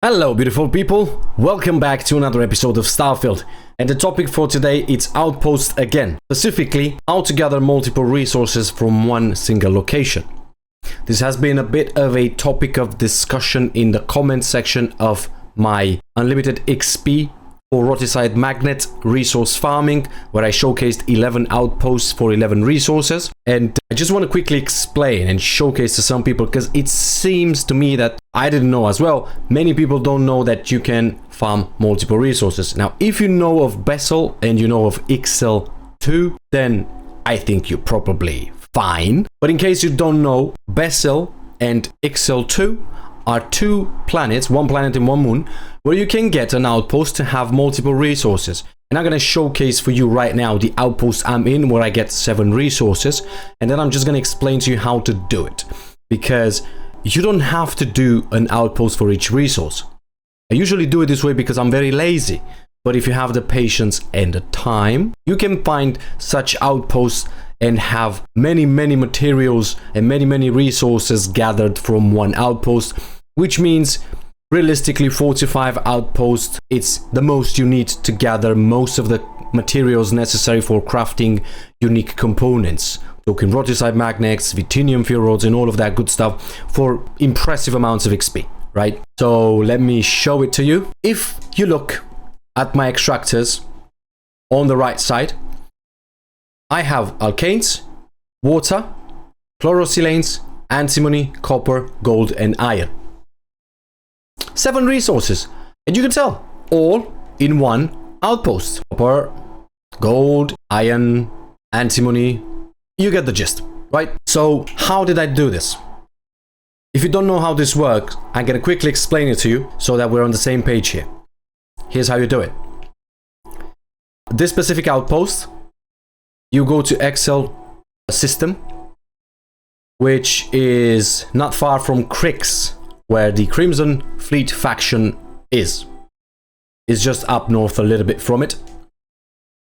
Hello beautiful people, welcome back to another episode of STARFIELD, and the topic for today is Outpost again, specifically how to gather multiple resources from one single location. This has been a bit of a topic of discussion in the comment section of my Unlimited XP for Rotisite Magnet resource farming, where I showcased 11 outposts for 11 resources. And I just want to quickly explain and showcase to some people, because it seems to me that I didn't know as well. Many people don't know that you can farm multiple resources. Now, if you know of Bessel and you know of Ixyll 2, then I think you're probably fine. But in case you don't know, Bessel and Ixyll 2 are two planets, one planet and one moon, where you can get an outpost to have multiple resources. And I'm going to showcase for you right now the outpost I'm in, where I get 7 resources, and then I'm just going to explain to you how to do it, because you don't have to do an outpost for each resource. I usually do it this way because I'm very lazy, but if you have the patience and the time, you can find such outposts and have many materials and many resources gathered from one outpost, which means realistically 45 outposts. It's the most you need to gather most of the materials necessary for crafting unique components. Talking Rotisite Magnets, Vitinium Fuel Rods and all of that good stuff for impressive amounts of XP, right? So let me show it to you. If you look at my extractors on the right side, I have alkanes, water, chlorosilanes, antimony, copper, gold and iron. 7 resources, and you can tell, all in one outpost. Copper, gold, iron, antimony, you get the gist, right? So how did I do this? If you don't know how this works, I'm gonna quickly explain it to you so that we're on the same page here. Here's how you do it. This specific outpost, you go to Ixyll System, which is not far from Crix, where the Crimson Fleet faction is. It's just up north a little bit from it.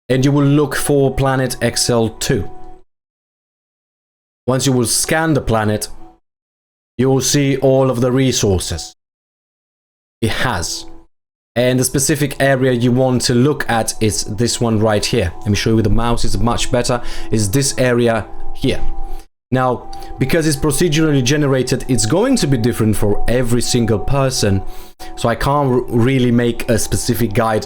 And you will look for planet Ixyll 2. Once you will scan the planet, you will see all of the resources it has. And the specific area you want to look at is this one right here. Let me show you with the mouse, it's much better. Is this area here. Now, because it's procedurally generated, it's going to be different for every single person. So I can't really make a specific guide,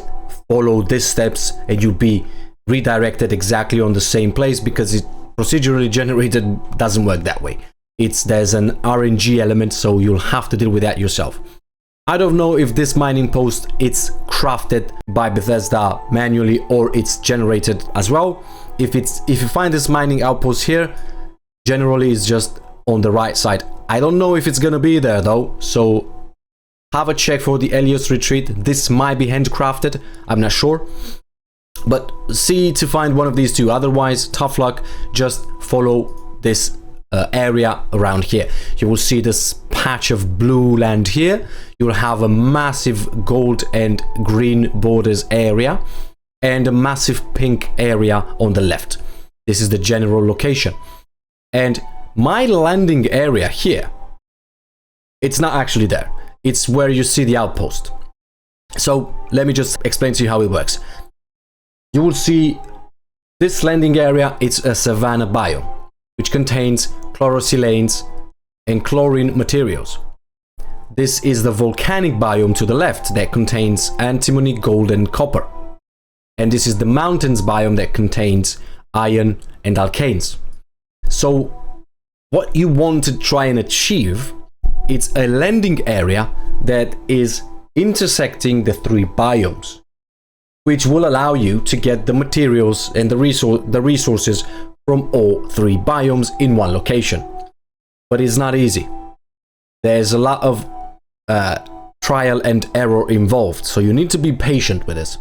follow these steps, and you'll be redirected exactly on the same place, because it procedurally generated doesn't work that way. There's an RNG element, so you'll have to deal with that yourself. I don't know if this mining post it's crafted by Bethesda manually or it's generated as well. If you find this mining outpost here, generally it's just on the right side. I don't know if it's gonna be there though, so have a check for the Elios retreat. This might be handcrafted, I'm not sure, but see to find one of these two. Otherwise, tough luck, just follow this area around here. You will see this patch of blue land here. You will have a massive gold and green borders area and a massive pink area on the left. This is the general location. And my landing area here, it's not actually there. It's where you see the outpost. So let me just explain to you how it works. You will see this landing area, it's a savanna biome, which contains chlorosilanes and chlorine materials. This is the volcanic biome to the left that contains antimony, gold and copper. And this is the mountains biome that contains iron and alkanes. So what you want to try and achieve, it's a landing area that is intersecting the 3 biomes, which will allow you to get the materials and the resources from all 3 biomes in one location. But it's not easy. There's a lot of trial and error involved, so you need to be patient with this.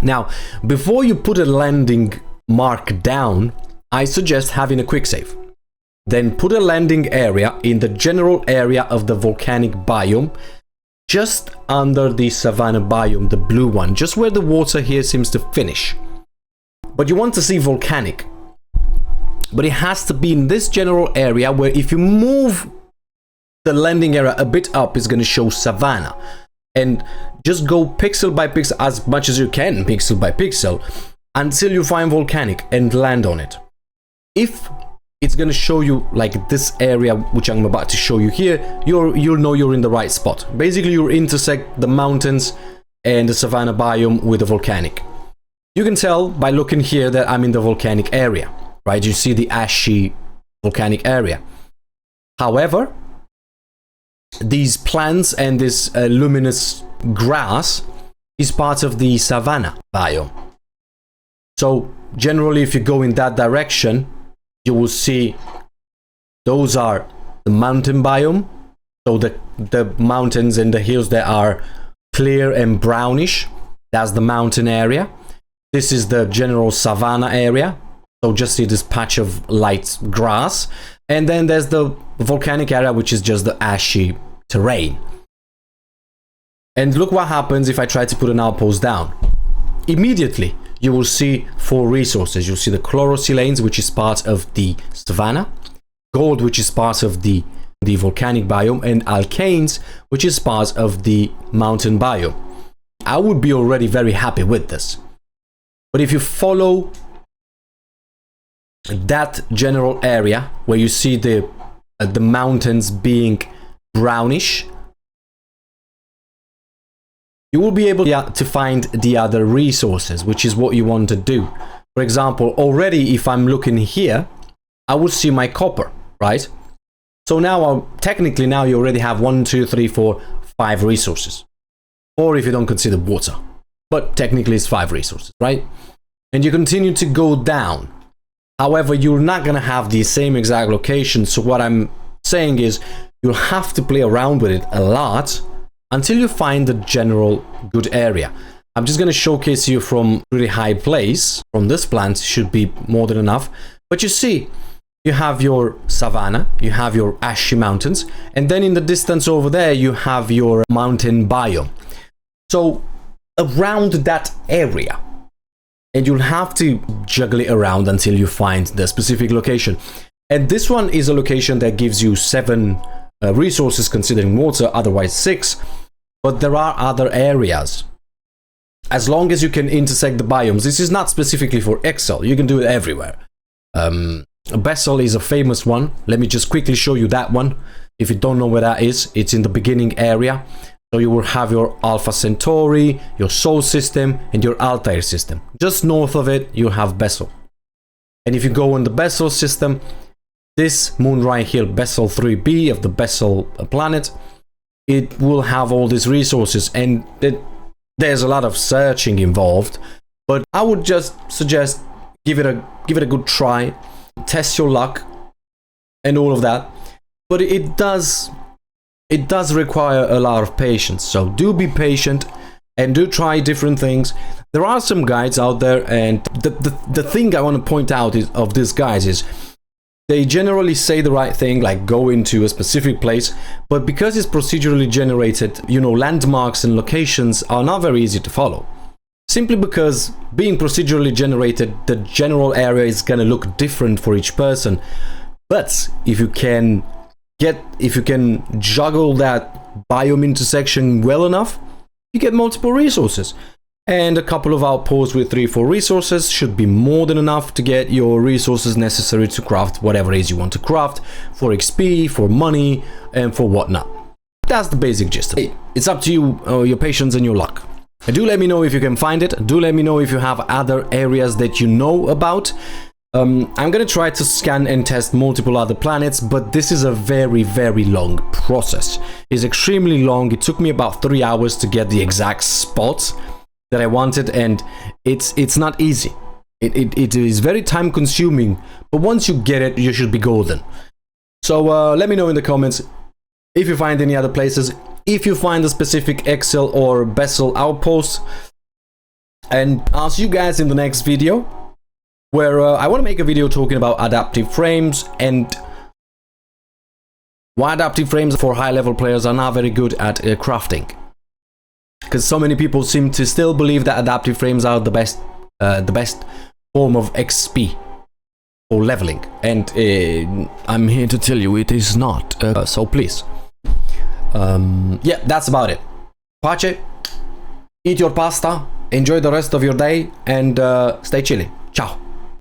Now, before you put a landing mark down, I suggest having a quick save. Then put a landing area in the general area of the volcanic biome, just under the savanna biome, the blue one, just where the water here seems to finish. But you want to see volcanic. But it has to be in this general area, where if you move the landing area a bit up, it's going to show savanna. and just go pixel by pixel, as much as you can, pixel by pixel, until you find volcanic and land on it. If it's going to show you like this area, which I'm about to show you here, you'll know you're in the right spot. Basically, you intersect the mountains and the savanna biome with the volcanic. You can tell by looking here that I'm in the volcanic area, right? You see the ashy volcanic area. However, these plants and this luminous grass is part of the savanna biome. So generally, if you go in that direction, you will see those are the mountain biome. So the mountains and the hills that are clear and brownish, that's the mountain area. This is the general savanna area. So just see this patch of light grass. And then there's the volcanic area, which is just the ashy terrain. And look what happens if I try to put an outpost down. Immediately, you will see 4 resources. You'll see the chlorosilanes, which is part of the savanna, gold, which is part of the volcanic biome, and alkanes, which is part of the mountain biome. I would be already very happy with this. But if you follow that general area where you see the mountains being brownish, you will be able to find the other resources, which is what you want to do. For example, already if I'm looking here, I will see my copper, right? So now, technically now you already have 1, 2, 3, 4, 5 resources. Or if you don't consider water. But technically it's 5 resources, right? And you continue to go down. However, you're not going to have the same exact location. So what I'm saying is you'll have to play around with it a lot until you find the general good area. I'm just going to showcase you from really high place. From this plant should be more than enough. But you see, you have your savanna, you have your ashy mountains, and then in the distance over there, you have your mountain biome. So around that area, and you'll have to juggle it around until you find the specific location. And this one is a location that gives you 7 resources considering water, otherwise 6. But there are other areas. As long as you can intersect the biomes, this is not specifically for Ixyll, you can do it everywhere. Bessel is a famous one. Let me just quickly show you that one. If you don't know where that is, it's in the beginning area. So you will have your Alpha Centauri, your Sol system, and your Altair system. Just north of it, you have Bessel. And if you go on the Bessel system, this Moonrise Hill Bessel 3b of the Bessel planet, it will have all these resources, and there's a lot of searching involved. But I would just suggest give it a good try, test your luck, and all of that. But it does require a lot of patience. So do be patient and do try different things. There are some guides out there, and the thing I want to point out of these guides is they generally say the right thing, like go into a specific place, but because it's procedurally generated, you know, landmarks and locations are not very easy to follow. Simply because being procedurally generated, the general area is going to look different for each person. But if you can juggle that biome intersection well enough, you get multiple resources. And a couple of outposts with 3-4 resources should be more than enough to get your resources necessary to craft whatever it is you want to craft, for XP, for money, and for whatnot. That's the basic gist of it. It's up to you, your patience and your luck. Do let me know if you can find it. Do let me know if you have other areas that you know about. I'm gonna try to scan and test multiple other planets, but this is a very, very long process. It's extremely long. It took me about 3 hours to get the exact spot that I wanted, and it's not easy. It is very time consuming, but once you get it, you should be golden. So let me know in the comments if you find any other places, if you find a specific Ixyll or Bessel outpost, and I'll see you guys in the next video, where I want to make a video talking about adaptive frames and why adaptive frames for high level players are not very good at crafting. Because so many people seem to still believe that adaptive frames are the best form of XP or leveling, and I'm here to tell you it is not. So please, yeah, that's about it. pace, eat your pasta, enjoy the rest of your day, and stay chilly. Ciao.